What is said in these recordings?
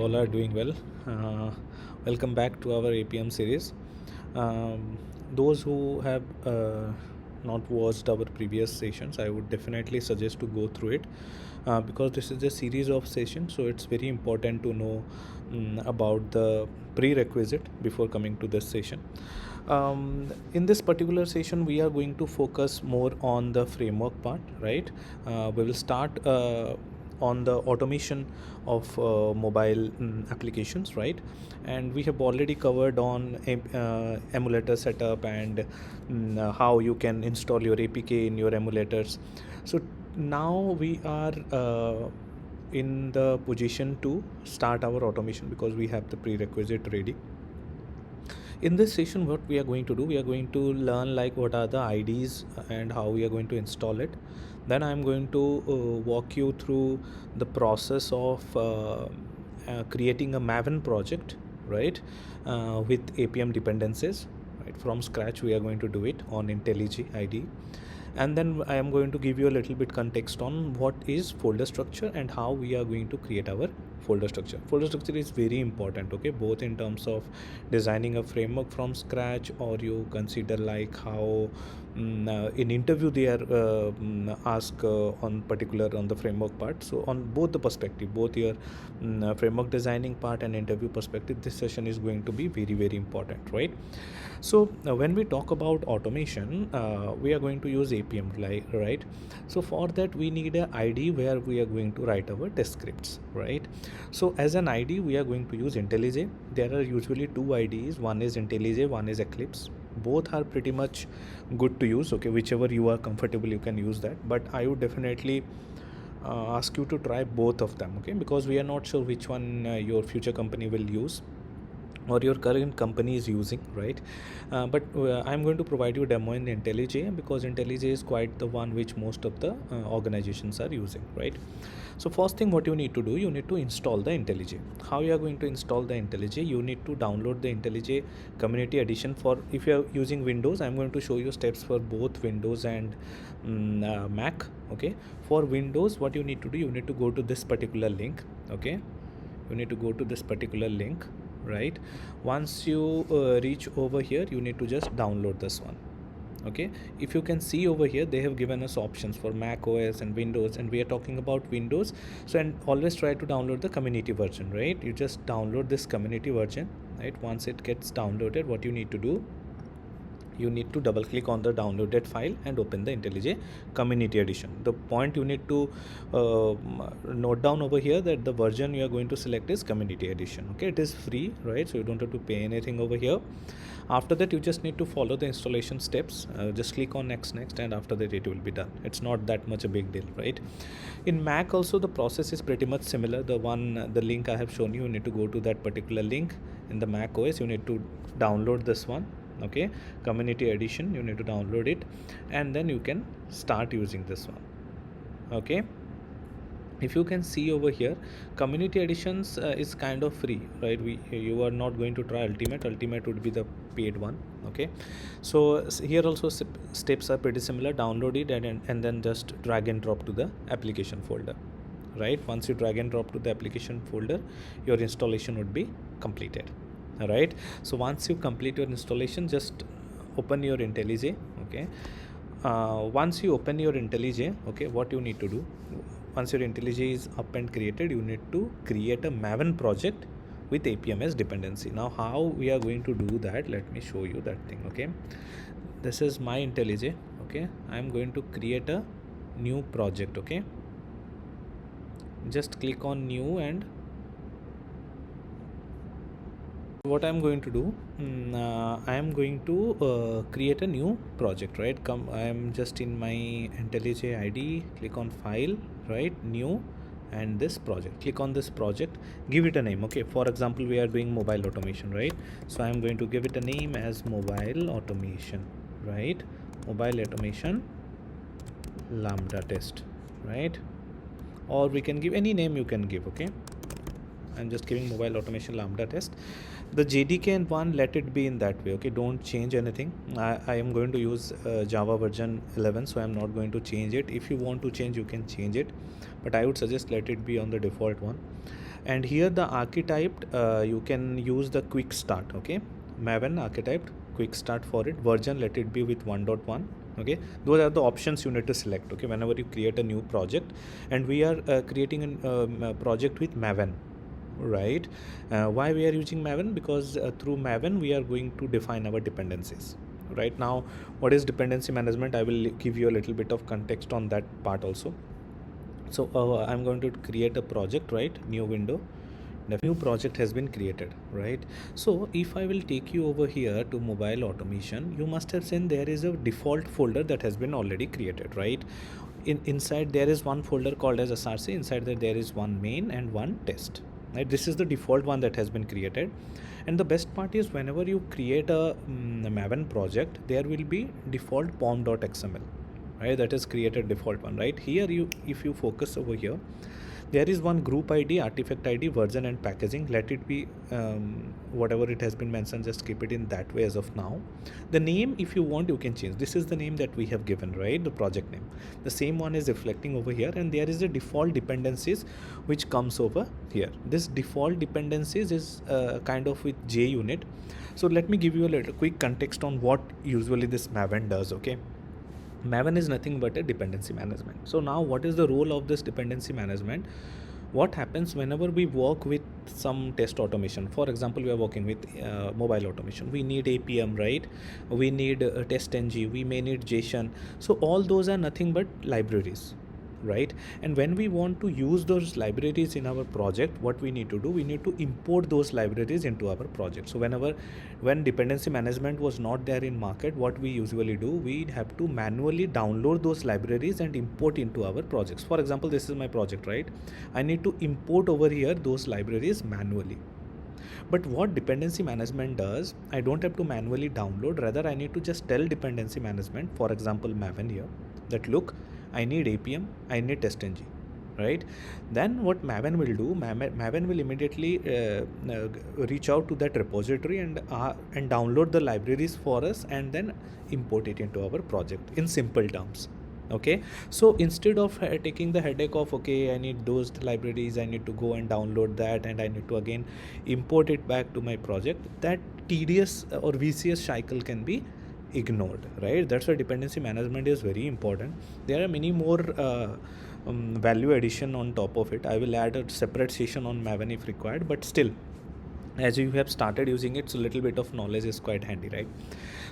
all are doing well. Welcome back to our Appium series. Those who have not watched our previous sessions, I would definitely suggest to go through it because this is a series of sessions, so it's very important to know about the prerequisite before coming to this session. In this particular session, we are going to focus more on the framework part, right? We will start on the automation of mobile applications, right? And we have already covered on emulator setup and how you can install your APK in your emulators. So now we are in the position to start our automation because we have the prerequisite ready. In this session, what we are going to do, we are going to learn like what are the IDs and how we are going to install it. Then I'm going to walk you through the process of creating a Maven project, right, with Appium dependencies. Right, from scratch we are going to do it on IntelliJ IDE. And then I am going to give you a little bit context on what is folder structure and how we are going to create our folder structure. Folder structure is very important, okay, both in terms of designing a framework from scratch, or you consider like how in interview they are asked on particular on the framework part. So on both the perspective, both your framework designing part and interview perspective, this session is going to be very, very important, right? So when we talk about automation, we are going to use Appium, right? So for that we need an ID where we are going to write our test scripts, right? So as an ID we are going to use IntelliJ. There are usually two IDs, one is IntelliJ, one is Eclipse. Both are pretty much good to use, okay, whichever you are comfortable you can use that, but I would definitely ask you to try both of them, okay, because we are not sure which one your future company will use or your current company is using, right? But I'm going to provide you a demo in IntelliJ because IntelliJ is quite the one which most of the organizations are using, right? So first thing what you need to do, you need to install the IntelliJ. How you are going to install the IntelliJ? You need to download the IntelliJ Community Edition. For if you are using Windows, I'm going to show you steps for both Windows and Mac, okay? For Windows, what you need to do, you need to go to this particular link, okay? You need to go to this particular link, right? Once you reach over here, you need to just download this one, okay? If you can see over here, they have given us options for Mac OS and Windows, and we are talking about Windows. So and always try to download the community version, right? You just download this community version, right? Once it gets downloaded, what you need to do, you need to double click on the downloaded file and open the IntelliJ Community Edition. The point you need to note down over here that the version you are going to select is Community Edition, okay? It is free, right? So you don't have to pay anything over here. After that, you just need to follow the installation steps. Just click on next, and after that it will be done. It's not that much a big deal, right? In Mac also the process is pretty much similar. The link I have shown you, you need to go to that particular link. In the Mac OS, you need to download this one, okay, Community Edition. You need to download it and then you can start using this one, okay? If you can see over here, Community Editions is kind of free, right? You are not going to try Ultimate would be the paid one, okay? So here also steps are pretty similar. Download it and then just drag and drop to the application folder, right? Once you drag and drop to the application folder, your installation would be completed. All right, so once you complete your installation, just open your IntelliJ, okay? Once you open your IntelliJ, okay, what you need to do, once your IntelliJ is up and created, you need to create a Maven project with Appium as dependency. Now how we are going to do that, let me show you that thing, okay? This is my IntelliJ, okay? I am going to create a new project, okay? Just click on new, and what I'm going to do, I am going to create a new project, right? I am just in my IntelliJ IDE, click on file, right, new, and this project, click on this project, give it a name, okay? For example, we are doing mobile automation, right? So I'm going to give it a name as mobile automation, right? Mobile automation lambda test, right? Or we can give any name you can give, okay? I'm just giving mobile automation lambda test. The JDK and one, let it be in that way, okay? Don't change anything. I am going to use Java version 11, so I'm not going to change it. If you want to change, you can change it, but I would suggest let it be on the default one. And here the archetype, you can use the quick start. Okay, Maven archetype quick start for it. Version, let it be with 1.1. okay, those are the options you need to select. Okay, whenever you create a new project, and we are creating a project with Maven, right? Why we are using Maven? Because through Maven we are going to define our dependencies. Right now, what is dependency management? I will give you a little bit of context on that part also. So I'm going to create a project, right? New window. The new project has been created, right? So if I will take you over here to mobile automation, you must have seen there is a default folder that has been already created, right? Inside there is one folder called as SRC. Inside that there is one main and one test, right? This is the default one that has been created. And the best part is, whenever you create a Maven project, there will be default pom.xml, right? That is created default one, right? Here if you focus over here, there is one group ID, artifact ID, version and packaging. Let it be whatever it has been mentioned, just keep it in that way as of now. The name, if you want, you can change. This is the name that we have given, right? The project name. The same one is reflecting over here, and there is a default dependencies which comes over here. This default dependencies is kind of with JUnit. So let me give you a little quick context on what usually this Maven does. Okay, Maven is nothing but a dependency management. So now what is the role of this dependency management? What happens whenever we work with some test automation? For example, we are working with mobile automation. We need Appium, right? We need TestMu. We may need JSON. So all those are nothing but libraries, right? And when we want to use those libraries in our project, what we need to do, we need to import those libraries into our project. So when dependency management was not there in market, what we usually do, we have to manually download those libraries and import into our projects. For example, this is my project, right? I need to import over here those libraries manually. But what dependency management does, I don't have to manually download. Rather, I need to just tell dependency management, for example Maven here, that look, I need Appium, I need TestMu, right? Then what Maven will do, Maven will immediately reach out to that repository and download the libraries for us, and then import it into our project in simple terms. Okay, so instead of taking the headache of, okay, I need those libraries, I need to go and download that, and I need to again import it back to my project, that tedious or vicious cycle can be ignored, right? That's why dependency management is very important. There are many more value addition on top of it. I will add a separate session on Maven if required, but still, as you have started using it, so little bit of knowledge is quite handy, right?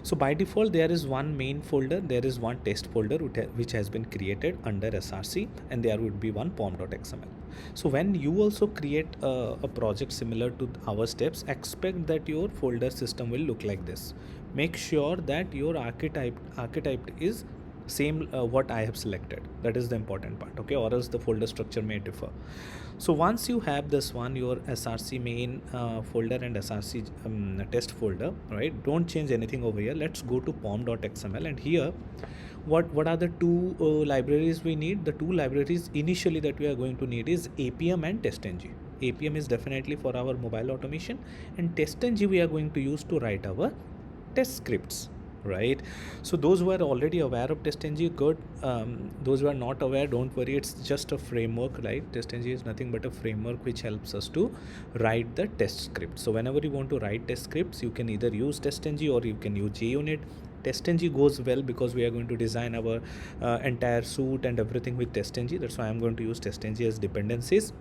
So by default, there is one main folder, there is one test folder which has been created under SRC, and there would be one pom.xml. So when you also create a project similar to our steps, expect that your folder system will look like this. Make sure that your archetype is same what I have selected. That is the important part, okay? Or else the folder structure may differ. So once you have this one, your SRC main folder and SRC test folder, right? Don't change anything over here. Let's go to pom.xml, and here what are the two libraries we need? The two libraries initially that we are going to need is Appium and TestMu. Appium is definitely for our mobile automation, and TestMu we are going to use to write our test scripts, right? So those who are already aware of TestMu, good. Those who are not aware, don't worry, it's just a framework, right? TestMu is nothing but a framework which helps us to write the test script. So whenever you want to write test scripts, you can either use TestMu or you can use JUnit. TestMu goes well because we are going to design our entire suite and everything with TestMu. That's why I'm going to use TestMu as dependencies.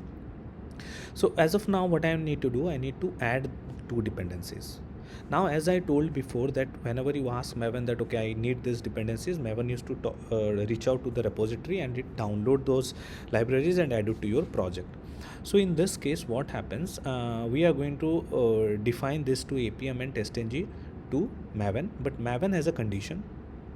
So as of now, what I need to do, I need to add two dependencies. Now, as I told before, that whenever you ask Maven that, okay, I need these dependencies, Maven used to reach out to the repository and it download those libraries and add it to your project. So in this case, what happens, we are going to define this to Appium and TestMu to Maven, but Maven has a condition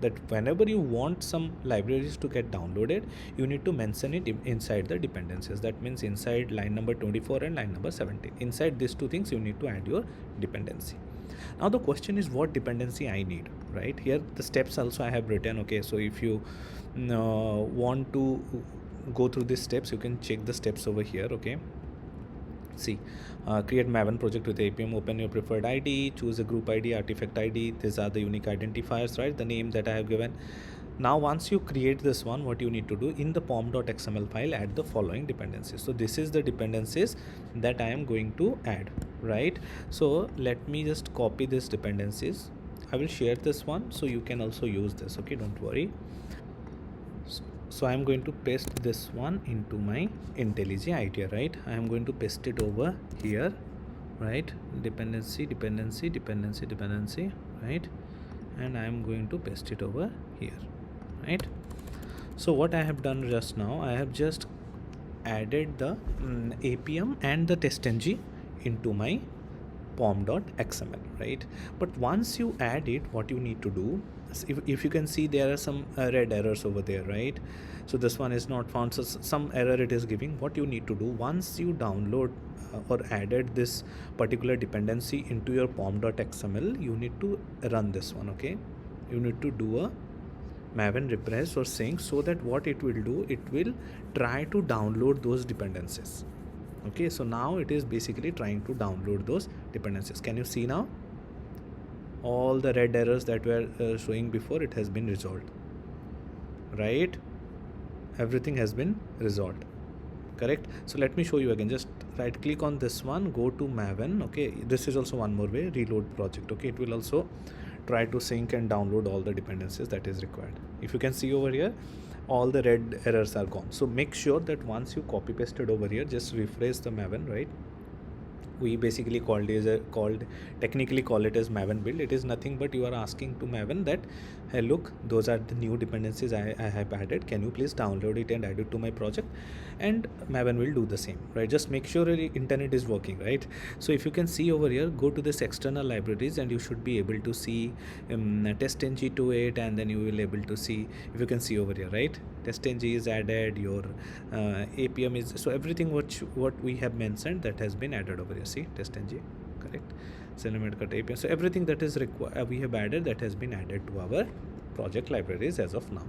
that whenever you want some libraries to get downloaded, you need to mention it inside the dependencies. That means inside line number 24 and line number 17. Inside these two things, you need to add your dependency. Now the question is what dependency I need, right? Here the steps also I have written, okay? So if you want to go through these steps, you can check the steps over here, okay? See, create Maven project with Appium, open your preferred ID, choose a group ID, artifact ID. These are the unique identifiers, right? The name that I have given. Now once you create this one, what you need to do, in the pom.xml file, add the following dependencies. So this is the dependencies that I am going to add, right? So let me just copy these dependencies. I will share this one so you can also use this, okay, don't worry. So I am going to paste this one into my IntelliJ idea, right? I am going to paste it over here, right? Dependency, right? And I am going to paste it over here, right? So what I have done just now, I have just added the Appium and the TestMu into my pom.xml, right? But once you add it, what you need to do, if you can see, there are some red errors over there, right? So this one is not found, so some error it is giving. What you need to do, once you download or added this particular dependency into your pom.xml, you need to run this one, okay? You need to do a Maven repress or sync, so that what it will do, it will try to download those dependencies. Okay, so now it is basically trying to download those dependencies. Can you see now? All the red errors that were showing before, it has been resolved, right? Everything has been resolved, correct? So let me show you again. Just right click on this one, go to Maven. Okay, this is also one more way, reload project. Okay, it will also try to sync and download all the dependencies that is required. If you can see over here, all the red errors are gone. So make sure that once you copy pasted over here, just refresh the Maven, right? We basically technically call it as Maven build. It is nothing but you are asking to Maven that, hey, look, those are the new dependencies I have added. Can you please download it and add it to my project? And Maven will do the same, right? Just make sure your internet is working, right? So if you can see over here, go to this external libraries and you should be able to see TestMu to it, and then you will able to see, if you can see over here, right? TestMu is added, your Appium is, so everything what we have mentioned, that has been added over here. See, TestMu, correct? Appium. So everything that is required, we have added, that has been added to our project libraries as of now,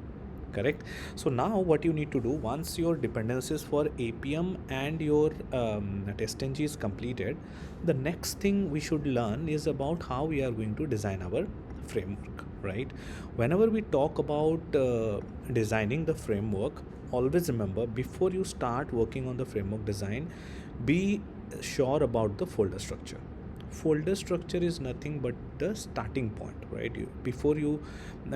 correct? So now what you need to do, once your dependencies for Appium and your TestMu is completed, the next thing we should learn is about how we are going to design our framework, right? Whenever we talk about designing the framework, always remember, before you start working on the framework design, be sure about the folder structure. Folder structure is nothing but the starting point, right? Before you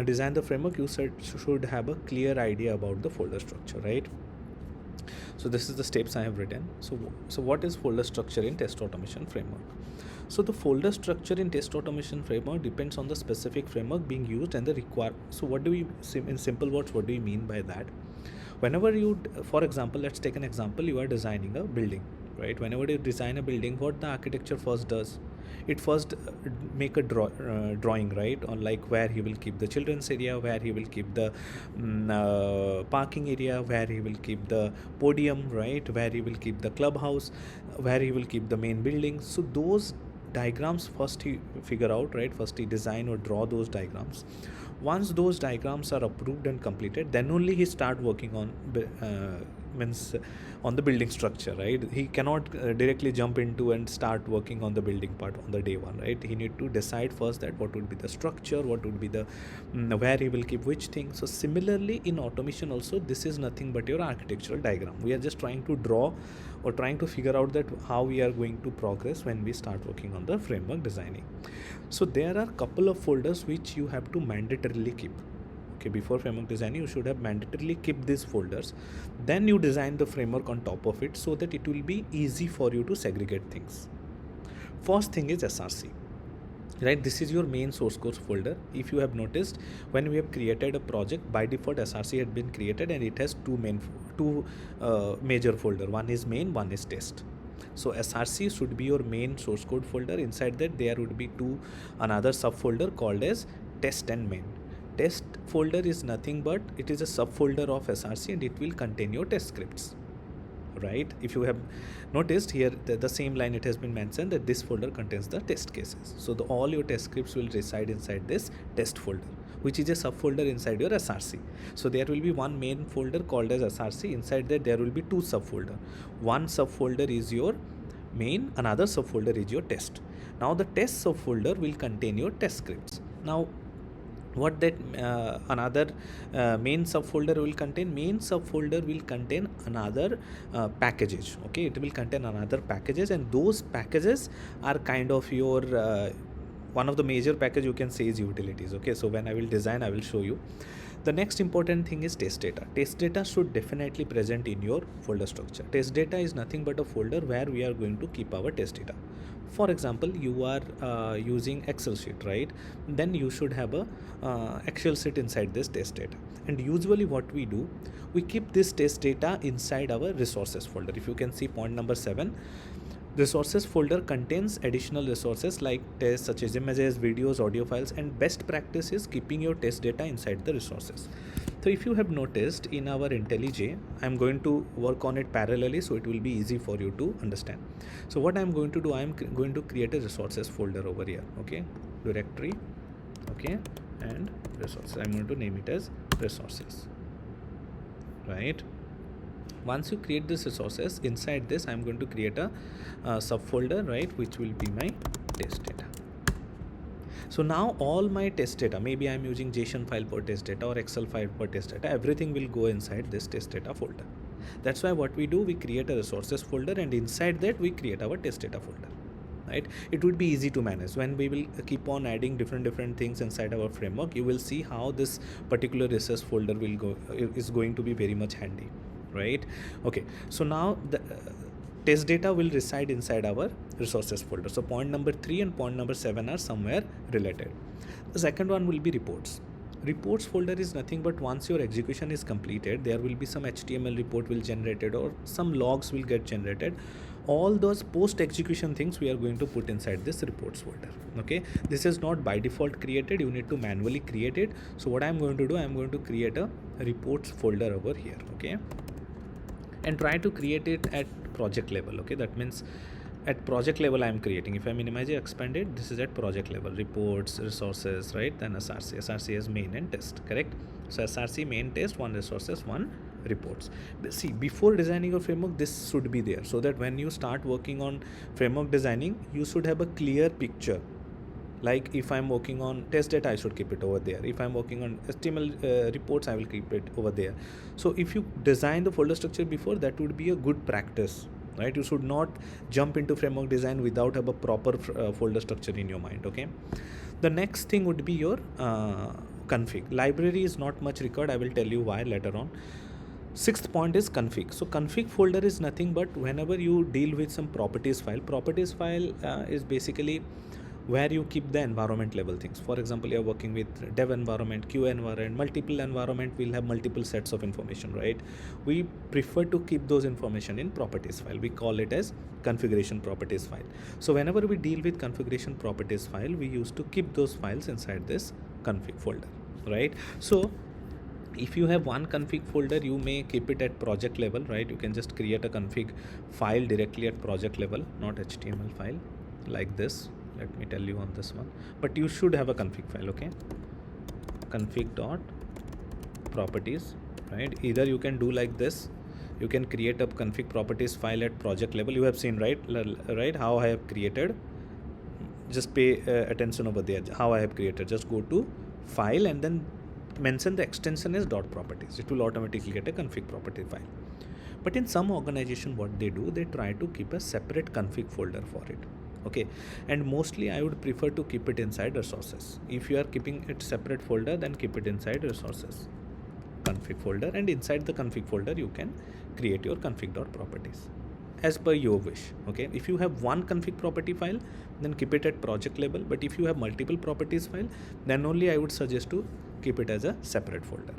design the framework, you should have a clear idea about the folder structure, right? So this is the steps I have written. So what is folder structure in test automation framework? So the folder structure in test automation framework depends on the specific framework being used and the so what do we, in simple words, what do we mean by that? Whenever you, for example, let's take an example, you are designing a building, right? Whenever you design a building, what the architecture first does, it first make a drawing, right, on like where he will keep the children's area, where he will keep the parking area, where he will keep the podium, right, where he will keep the clubhouse, where he will keep the main building. So those diagrams first he figure out, right? First he design or draw those diagrams. Once those diagrams are approved and completed, then only he start working on on the building structure, right? He cannot directly jump into and start working on the building part on the day one, right? He need to decide first that what would be the structure, what would be the where he will keep which thing. So similarly in automation also, this is nothing but your architectural diagram. We are just trying to draw or trying to figure out that how we are going to progress when we start working on the framework designing. So there are a couple of folders which you have to mandatorily keep. Okay, before framework designing, you should have mandatorily keep these folders. Then you design the framework on top of it, so that it will be easy for you to segregate things. First thing is SRC, right? This is your main source code folder. If you have noticed, when we have created a project, by default SRC had been created, and it has two major folder. One is main, one is test. So SRC should be your main source code folder. Inside that there would be another subfolder called as test and main. Test folder is nothing but it is a subfolder of SRC, and it will contain your test scripts, right? If you have noticed here, the same line, it has been mentioned that this folder contains the test cases. So all your test scripts will reside inside this test folder, which is a subfolder inside your SRC. So there will be one main folder called as SRC. Inside that there will be two subfolder. One subfolder is your main, another subfolder is your test. Now the test subfolder will contain your test scripts. Now what that another main subfolder will contain. Main subfolder will contain another packages. Okay, it will contain another packages, and those packages are kind of your one of the major package you can say is utilities. Okay, so when I will design, I will show you. The next important thing is test data. Test data should definitely present in your folder structure. Test data is nothing but a folder where we are going to keep our test data. For example, you are using Excel sheet, right? Then you should have a Excel sheet inside this test data. And usually what we do, we keep this test data inside our resources folder. If you can see point number 7, resources folder contains additional resources like tests such as images, videos, audio files, and best practice is keeping your test data inside the resources. So if you have noticed in our IntelliJ, I'm going to work on it parallelly so it will be easy for you to understand. So what I'm going to do, I'm going to create a resources folder over here. Okay, directory, okay, and resources. I'm going to name it as resources, right? Once you create this resources, inside this I'm going to create a subfolder, right, which will be my test data. So now all my test data, maybe I'm using JSON file for test data or Excel file for test data, everything will go inside this test data folder. That's why what we do, we create a resources folder, and inside that we create our test data folder, right? It would be easy to manage. When we will keep on adding different things inside our framework, you will see how this particular resource folder will go is going to be very much handy, right? Okay, so now the test data will reside inside our resources folder. So point number 3 and point number 7 are somewhere related. The second one will be reports. Reports folder is nothing but once your execution is completed, there will be some HTML report will generated or some logs will get generated. All those post execution things we are going to put inside this reports folder. Okay, this is not by default created, you need to manually create it. So what I'm going to do, I'm going to create a reports folder over here. Okay, and try to create it at project level. Okay, that means at project level I am creating. If I minimize it, expand it, this is at project level, reports, resources, right? Then src is main and test, correct? So src, main, test, one resources, one reports. See, before designing a framework, this should be there, so that when you start working on framework designing, you should have a clear picture. Like if I'm working on test data, I should keep it over there. If I'm working on HTML reports, I will keep it over there. So if you design the folder structure before, that would be a good practice, right? You should not jump into framework design without have a proper folder structure in your mind. Okay, the next thing would be your config. Library is not much required, I will tell you why later on. Sixth point is config. So config folder is nothing but whenever you deal with some properties file is basically where you keep the environment level things. For example, you are working with dev environment, QA environment, multiple environment will have multiple sets of information, right? We prefer to keep those information in properties file. We call it as configuration properties file. So whenever we deal with configuration properties file, we used to keep those files inside this config folder, right? So if you have one config folder, you may keep it at project level, right? You can just create a config file directly at project level, not HTML file like this. Let me tell you on this one, but you should have a config file. Okay, config dot properties, right? Either you can do like this, you can create a config properties file at project level. You have seen, right, how I have created. Just pay attention over there how I have created. Just go to file and then mention the extension is dot properties. It will automatically get a config property file. But in some organization, what they do, they try to keep a separate config folder for it. Okay, and mostly I would prefer to keep it inside resources. If you are keeping it separate folder, then keep it inside resources config folder, and inside the config folder you can create your config.properties as per your wish. Okay, if you have one config property file, then keep it at project level, but if you have multiple properties file, then only I would suggest to keep it as a separate folder.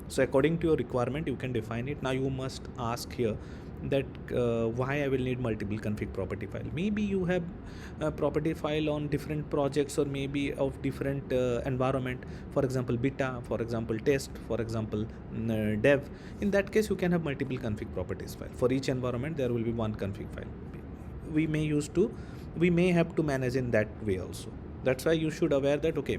So according to your requirement, you can define it. Now you must ask here that why I will need multiple config property file. Maybe you have a property file on different projects, or maybe of different environment, for example beta, for example test, for example dev. In that case, you can have multiple config properties file. For each environment there will be one config file. We may have to manage in that way also. That's why you should aware that, okay,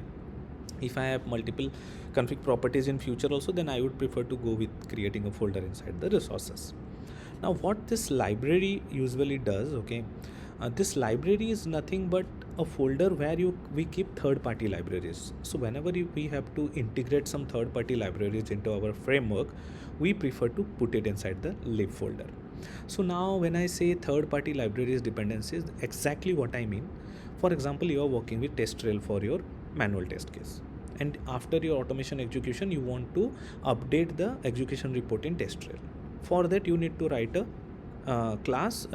if I have multiple config properties in future also, then I would prefer to go with creating a folder inside the resources. Now what this library usually does, okay, this library is nothing but a folder where we keep third-party libraries. So whenever we have to integrate some third-party libraries into our framework, we prefer to put it inside the lib folder. So now when I say third-party libraries dependencies, exactly what I mean. For example, you are working with TestRail for your manual test case, and after your automation execution, you want to update the execution report in TestRail. For that, you need to write a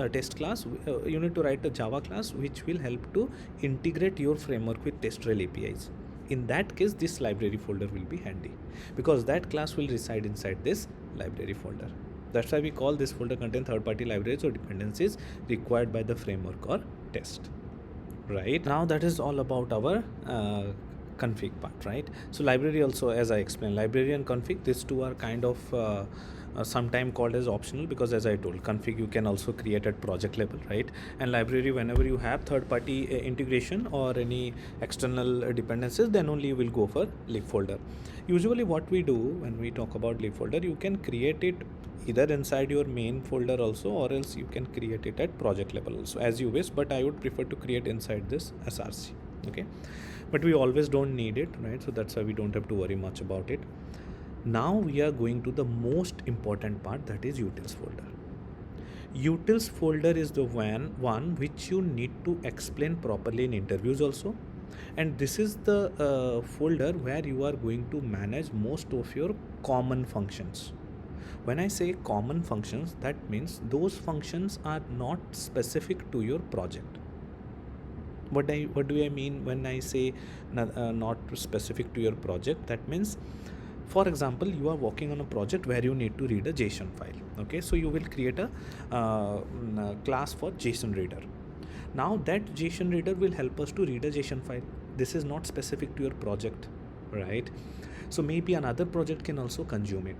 test class. You need to write a Java class which will help to integrate your framework with TestRail APIs. In that case, this library folder will be handy because that class will reside inside this library folder. That's why we call this folder contain third-party libraries or dependencies required by the framework or test. Right now, that is all about our config part, right? So library also, as I explained, library and config, these two are kind of sometimes called as optional, because as I told, config you can also create at project level, right? And library, whenever you have third-party integration or any external dependencies, then only you will go for lib folder. Usually what we do when we talk about lib folder, you can create it either inside your main folder also, or else you can create it at project level also, as you wish, but I would prefer to create inside this SRC. Okay, but we always don't need it, right? So that's why we don't have to worry much about it. Now we are going to the most important part, that is utils folder. Utils folder is the one which you need to explain properly in interviews also, and this is the folder where you are going to manage most of your common functions. When I say common functions, that means those functions are not specific to your project. What do I mean when I say not specific to your project? That means, for example, you are working on a project where you need to read a JSON file. Okay, so you will create a class for JSON reader. Now that JSON reader will help us to read a JSON file. This is not specific to your project, right? So maybe another project can also consume it,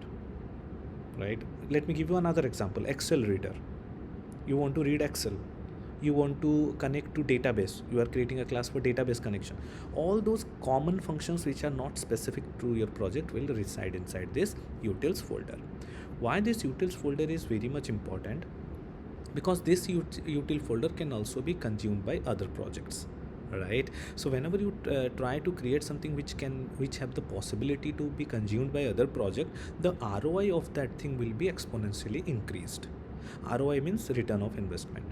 right? Let me give you another example. Excel reader. You want to read Excel. You want to connect to database. You are creating a class for database connection. All those common functions which are not specific to your project will reside inside this utils folder. Why this utils folder is very much important? Because this util folder can also be consumed by other projects, right? So whenever you try to create something which have the possibility to be consumed by other project, the ROI of that thing will be exponentially increased. ROI means return of investment.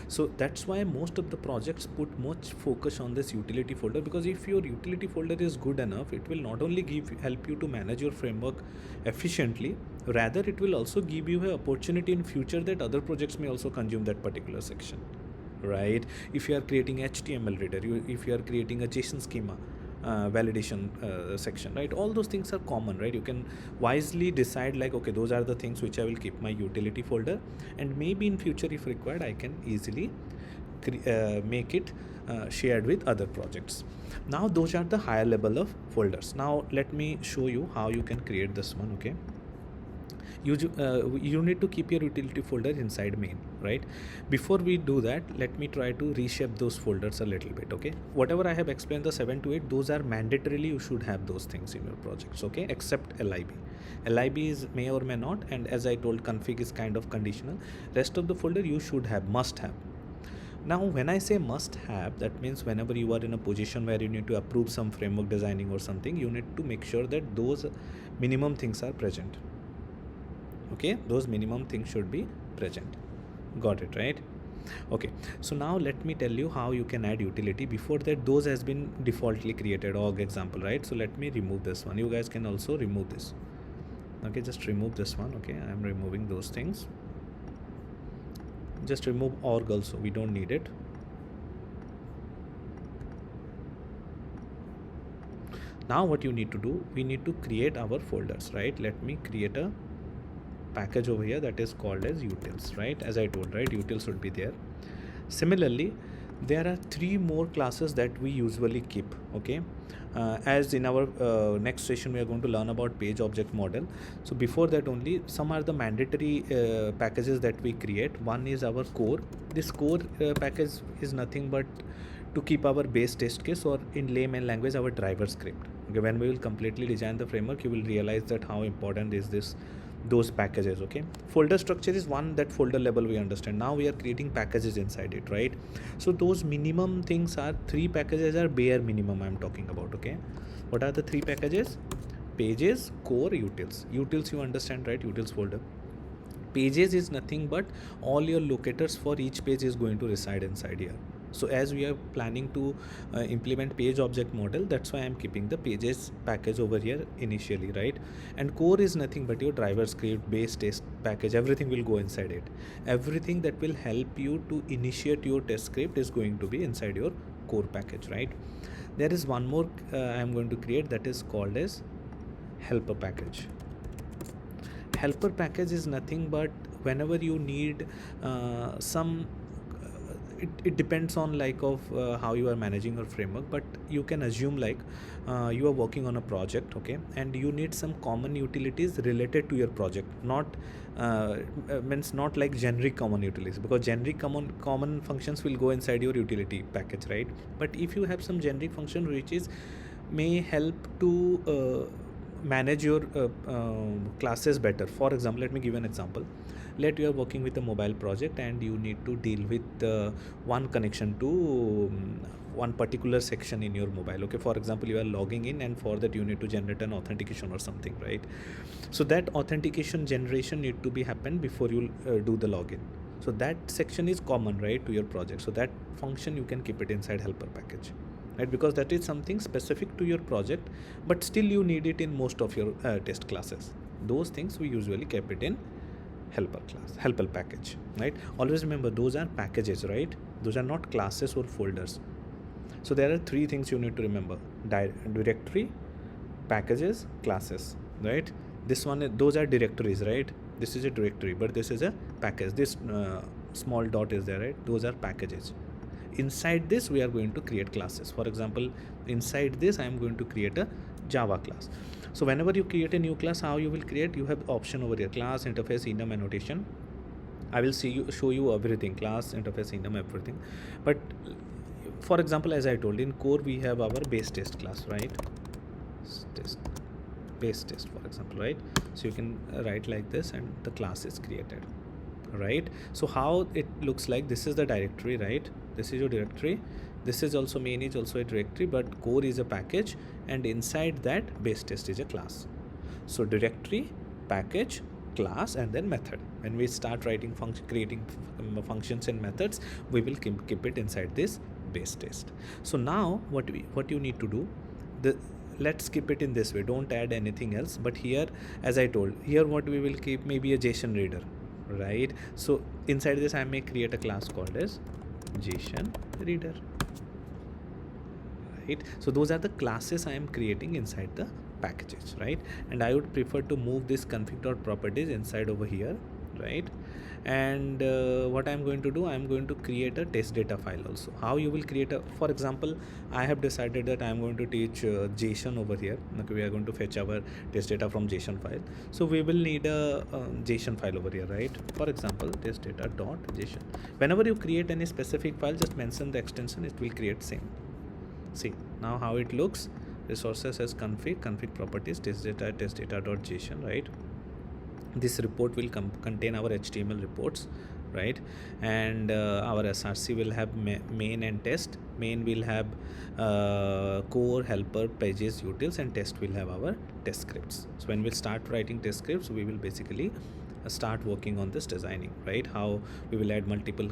So that's why most of the projects put much focus on this utility folder, because if your utility folder is good enough, it will not only help you to manage your framework efficiently, rather it will also give you an opportunity in future that other projects may also consume that particular section, right? If you are creating HTML reader, if you are creating a JSON schema validation section, right? All those things are common, right? You can wisely decide like, okay, those are the things which I will keep my utility folder, and maybe in future if required I can easily make it shared with other projects. Now those are the higher level of folders. Now let me show you how you can create this one. Okay, you need to keep your utility folder inside main, right? Before we do that, let me try to reshape those folders a little bit. Okay, whatever I have explained, the 7 to 8, those are mandatorily you should have those things in your projects, okay, except lib is may or may not, and as I told, config is kind of conditional. Rest of the folder you should have, must have. Now when I say must have, that means whenever you are in a position where you need to approve some framework designing or something, you need to make sure that those minimum things are present. Okay, those minimum things should be present. Got it, right? Okay, so now let me tell you how you can add utility. Before that, those has been defaultly created, org example, right? So let me remove this one. You guys can also remove this. Okay, just remove this one. Okay, I'm removing those things. Just remove org also, we don't need it. Now what you need to do, we need to create our folders, right? Let me create a package over here that is called as utils, right? As I told, right, utils should be there. Similarly, there are 3 more classes that we usually keep. Okay, as in our next session we are going to learn about page object model. So before that only, some are the mandatory packages that we create. One is our core. This core package is nothing but to keep our base test case, or in layman language, our driver script. Okay, when we will completely design the framework, you will realize that how important is this those packages. Okay, folder structure is one, that folder level we understand. Now we are creating packages inside it, right? So those minimum things are, 3 packages are bare minimum I'm talking about. Okay, what are the 3 packages? Pages, core, utils. Utils you understand, right? Utils folder. Pages is nothing but all your locators for each page is going to reside inside here. So as we are planning to implement page object model, that's why I'm keeping the pages package over here initially, right? And core is nothing but your driver script, base test package, everything will go inside it. Everything that will help you to initiate your test script is going to be inside your core package, right? There is one more I'm going to create, that is called as helper package. Helper package is nothing but whenever you need it depends on like of how you are managing your framework, but you can assume like you are working on a project, okay, and you need some common utilities related to your project, not means not like generic common utilities, because generic common functions will go inside your utility package, right? But if you have some generic function which is may help to manage your classes better. For example, let me give an example. Let you are working with a mobile project and you need to deal with one connection to one particular section in your mobile. Okay, for example, you are logging in and for that you need to generate an authentication or something, right? So that authentication generation need to be happen before you do the login. So that section is common, right, to your project. So that function you can keep it inside helper package, right? Because that is something specific to your project, but still you need it in most of your test classes. Those things we usually keep it in helper package, right? Always remember those are packages, right? Those are not classes or folders. So there are 3 things you need to remember: directory, packages, classes, right? This one, those are directories, right? This is a directory, but this is a package. This small dot is there, right? Those are packages. Inside this we are going to create classes. For example, inside this I am going to create a Java class. So whenever you create a new class, how you will create? You have option over here: class, interface, enum, annotation. I will show you everything: class, interface, enum, everything. But for example, as I told, in core we have our base test class, right? Base test, for example, right? So you can write like this and the class is created, right? So how it looks like, this is the directory, right? This is your directory. This is also main is also a directory, but core is a package, and inside that base test is a class. So directory, package, class, and then method. When we start writing creating functions and methods, we will keep it inside this base test. So now what you need to do, let's keep it in this way, don't add anything else. But here, as I told, here what we will keep, maybe a JSON reader, right? So inside this I may create a class called as JSON reader, right? So those are the classes I am creating inside the packages, right? And I would prefer to move this config.properties inside over here, right? And what I'm going to do, I'm going to create a test data file also. How you will create a, for example, I have decided that I'm going to teach JSON over here. Okay, we are going to fetch our test data from JSON file. So we will need a JSON file over here, right? For example, test data.json. Whenever you create any specific file, just mention the extension, it will create same. See now how it looks. Resources as config properties, test data.json, right? This report will contain our HTML reports, right? And our SRC will have main and test. Main will have core, helper, pages, utils, and test will have our test scripts. So when we start writing test scripts, we will basically start working on this designing, right? How we will add multiple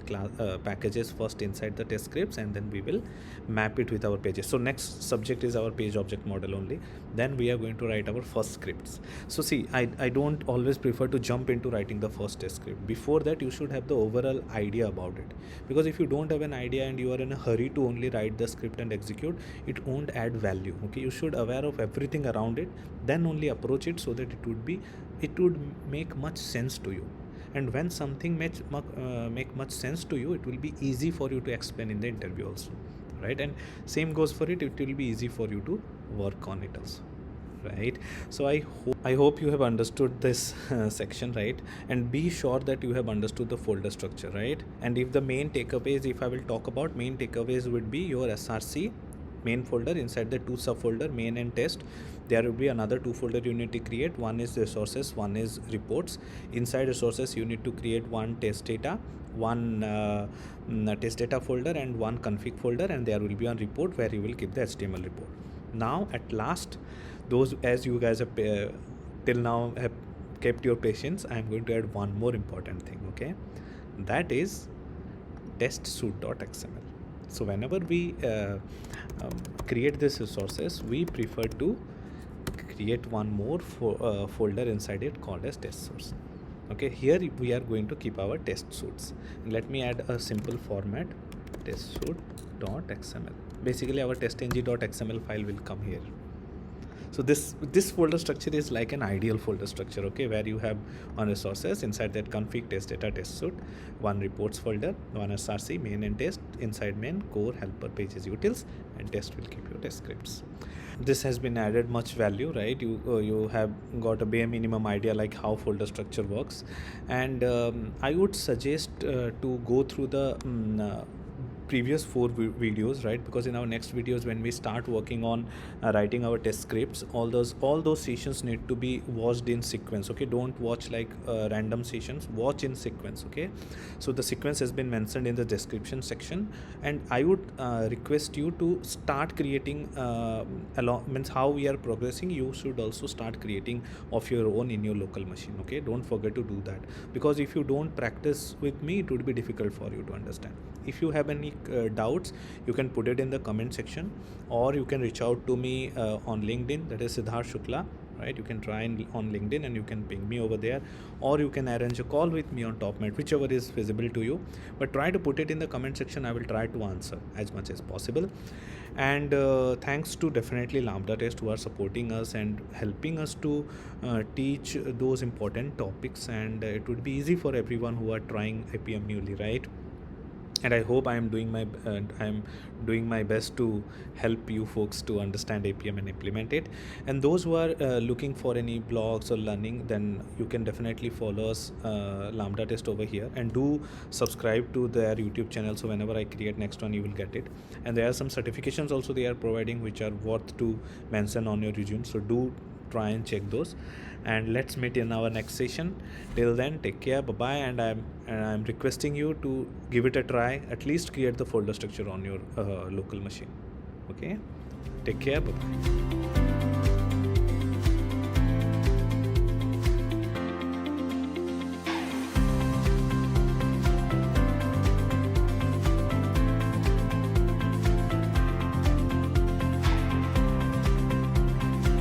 packages first inside the test scripts, and then we will map it with our pages. So next subject is our page object model only. Then we are going to write our first scripts. So see, I don't always prefer to jump into writing the first test script. Before that, you should have the overall idea about it, because if you don't have an idea and you are in a hurry to only write the script and execute, it won't add value. Okay, you should aware of everything around it, then only approach it, so that it would make much sense to you. And when something make much sense to you, it will be easy for you to explain in the interview also, right? And same goes for it will be easy for you to work on it also, right? So I hope you have understood this section, right? And be sure that you have understood the folder structure, right? And if the main takeaways, if I will talk about main takeaways, would be your SRC, main folder. Inside the two subfolder, main and test, there will be another two folder you need to create. One is resources, one is reports. Inside resources, you need to create one test data, one test data folder, and one config folder, and there will be one report where you will keep the HTML report. Now at last, those, as you guys have till now have kept your patience, I am going to add one more important thing, okay? That is testsuite.xml. So whenever we create these resources, we prefer to create one more folder inside it called as test source. Okay, here we are going to keep our test suites. Let me add a simple format, testsuite.xml. Basically our testng.xml file will come here. So this folder structure is like an ideal folder structure, okay, where you have one resources, inside that config, test data, test suite, one reports folder, one src, main and test, inside main, core, helper, pages, utils, and test will keep your test scripts. This has been added much value, right? You have got a bare minimum idea like how folder structure works, and I would suggest to go through the previous 4 videos, right? Because in our next videos, when we start working on writing our test scripts, all those sessions need to be watched in sequence, okay? Don't watch like random sessions, watch in sequence, okay? So the sequence has been mentioned in the description section, and I would request you to start creating means how we are progressing. You should also start creating of your own in your local machine, okay? Don't forget to do that, because if you don't practice with me, it would be difficult for you to understand. If you have any doubts, you can put it in the comment section, or you can reach out to me on LinkedIn, that is Siddharth Shukla, right? You can try on LinkedIn and you can ping me over there, or you can arrange a call with me on TopMate, whichever is feasible to you. But try to put it in the comment section. I will try to answer as much as possible. And thanks to definitely Lambda Test, who are supporting us and helping us to teach those important topics, and it would be easy for everyone who are trying Appium newly, right? And I hope I am doing my best to help you folks to understand Appium and implement it. And those who are looking for any blogs or learning, then you can definitely follow us, Lambda Test, over here, and do subscribe to their YouTube channel, so whenever I create next one, you will get it. And there are some certifications also they are providing, which are worth to mention on your resume, so do try and check those. And let's meet in our next session. Till then, take care, bye bye. And I'm requesting you to give it a try, at least create the folder structure on your local machine. Okay, take care, bye bye.